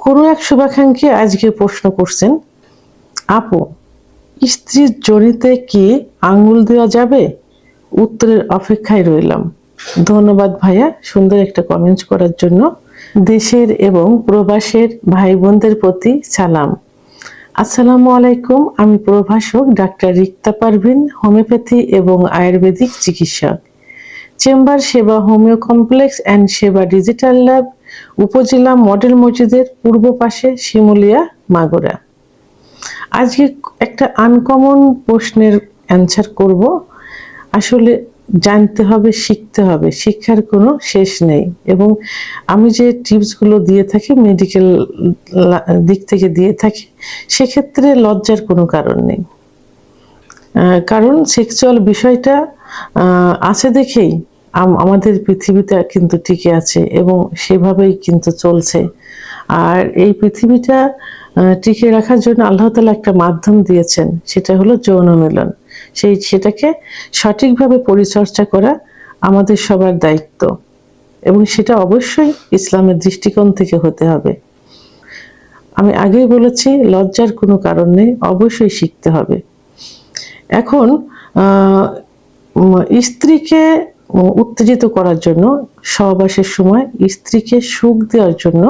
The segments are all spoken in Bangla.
কোনো এক শুভাকাঙ্ক্ষী আজকে প্রশ্ন করছেন, আপু স্ত্রীর যোনিতে কি আঙ্গুল দেওয়া যাবে? উত্তরের অপেক্ষায় রইলাম। ধন্যবাদ ভাইয়া সুন্দর একটা কমেন্ট করার জন্য। দেশের এবং প্রবাসের ভাই বোনদের প্রতি সালাম। আসসালামু আলাইকুম। আমি প্রভাষক ডাক্তার রিক্তা পারভিন, হোমিওপ্যাথি এবং আয়ুর্বেদিক চিকিৎসক, চেম্বার সেবা হোমিও কমপ্লেক্স অ্যান্ড সেবা ডিজিটাল ল্যাব, উপজেলা মডেল মসজিদের পূর্ব পাশে, শিমুলিয়া, মাগুরা। আজকে একটা আনকমন প্রশ্নের অ্যান্সার করব। আসলে জানতে হবে, শিখতে হবে, শিক্ষার কোনো শেষ নেই। এবং আমি যে টিপসগুলো দিয়ে থাকি মেডিকেল দিক থেকে দিয়ে থাকি, সেক্ষেত্রে লজ্জার কোনো কারণ নেই। কারণ সেক্সুয়াল বিষয়টা আছে দেখেই আমাদের পৃথিবীটা কিন্তু টিকে আছে এবং সেভাবেই কিন্তু চলছে। আর এই পৃথিবীটা টিকে রাখার জন্য আল্লাহ তাআলা একটা মাধ্যম দিয়েছেন, সেটা হলো যৌন মিলন। সেটাকে সঠিকভাবে পরিচর্যা করা আমাদের সবার দায়িত্ব এবং সেটা অবশ্যই ইসলামের দৃষ্টিকোণ থেকে হতে হবে। আমি আগেই বলেছি, লজ্জার কোনো কারণ নেই, অবশ্যই শিখতে হবে। এখন স্ত্রীকে উত্তেজিত করার জন্য, সহবাসের সময় স্ত্রীকে সুখ দেওয়ার জন্য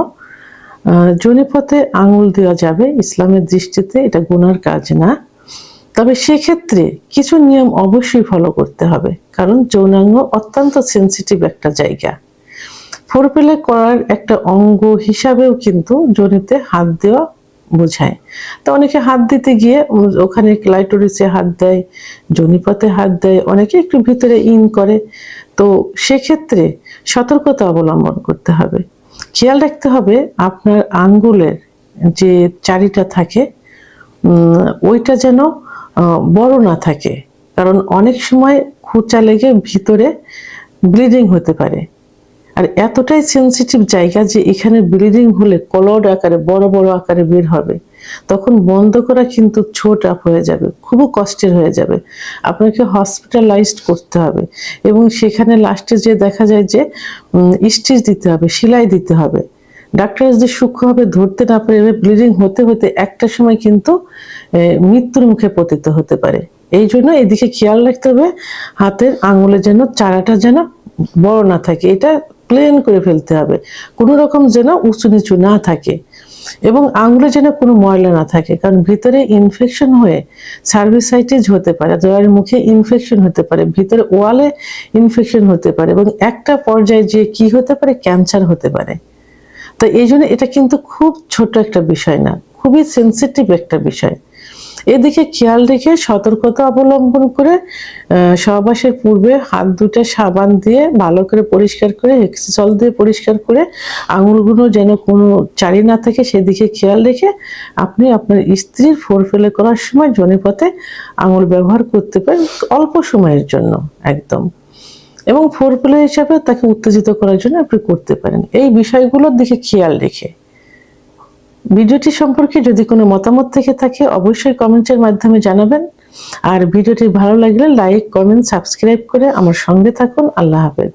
যোনিপথে আঙুল দেওয়া যাবে। ইসলামের দৃষ্টিতে এটা গুনার কাজ না। তবে সেক্ষেত্রে কিছু নিয়ম অবশ্যই ফলো করতে হবে, কারণ যৌনাঙ্গ অত্যন্ত সেন্সিটিভ একটা জায়গা। ফোরপ্লে করার একটা অঙ্গ হিসাবেও কিন্তু যোনিতে হাত দেওয়া বোঝায়। তো অনেকে হাত দিতে গিয়ে ওখানে ক্লাইটোরিসে হাত দেয়, যোনিপথে হাত দেয়, অনেকে একটু ভিতরে ইন করে। তো সেক্ষেত্রে সতর্কতা অবলম্বন করতে হবে। খেয়াল রাখতে হবে আপনার আঙ্গুলের যে চারিটা থাকে ওইটা যেন বড় না থাকে, কারণ অনেক সময় খোঁচা লেগে ভিতরে ব্লিডিং হতে পারে। আর এতটাই সেন্সিটিভ জায়গা যে এখানে ব্লিডিং হলে কলড আকারে বড় বড় আকারে বের হবে, তখন বন্ধ করা কিন্তু ছোট আপ হয়ে যাবে, খুব কষ্টের হয়ে যাবে। আপনাকে হসপিটালাইজড করতে হবে এবং সেখানে লাস্টে যে দেখা যায় যে স্টিচ দিতে হবে, সেলাই দিতে হবে। ডাক্তার যদি সূক্ষ্মভাবে ধরতে না পারে, ব্লিডিং হতে হতে একটা সময় কিন্তু মৃত্যুর মুখে পতিত হতে পারে। এই জন্য এদিকে খেয়াল রাখতে হবে, হাতের আঙুলে যেন চারাটা যেন বড় না থাকে, এটা প্লেন করে ফেলতে হবে, কোনো রকম যেন উঁচু নিচু না থাকে এবং আঙুলে যেন কোনো ময়লা না থাকে, কারণ ভিতরে ইনফেকশন হয়ে সার্ভিসাইটিস হতে পারে, জয়ের মুখে ইনফেকশন হতে পারে, ভিতরে ওয়ালে ইনফেকশন হতে পারে এবং একটা পর্যায়ে যে কি হতে পারে, ক্যান্সার হতে পারে। তো এই জন্য এটা কিন্তু খুব ছোট একটা বিষয় না, খুবই সেন্সিটিভ একটা বিষয়। এদিকে খেয়াল রেখে সতর্কতা অবলম্বন করে সহবাসের পূর্বে হাত দুটো সাবান দিয়ে ভালো করে পরিষ্কার করে, হেক্সিসল দিয়ে পরিষ্কার করে, আঙুলগুলো যেন কোনো চারি না থাকে সেদিকে খেয়াল রেখে আপনি আপনার স্ত্রীর ফোরপ্লে করার সময় যোনিপথে আঙুল ব্যবহার করতে পারেন অল্প সময়ের জন্য একদম, এবং ফোরপ্লে হিসাবে তাকে উত্তেজিত করার জন্য আপনি করতে পারেন এই বিষয়গুলোর দিকে খেয়াল রেখে। ভিডিওটি সম্পর্কে যদি কোনো মতামত থেকে থাকে অবশ্যই কমেন্টের মাধ্যমে জানাবেন। আর ভিডিওটি ভালো লাগলে লাইক, কমেন্ট, সাবস্ক্রাইব করে আমার সঙ্গে থাকুন। আল্লাহ হাফেজ।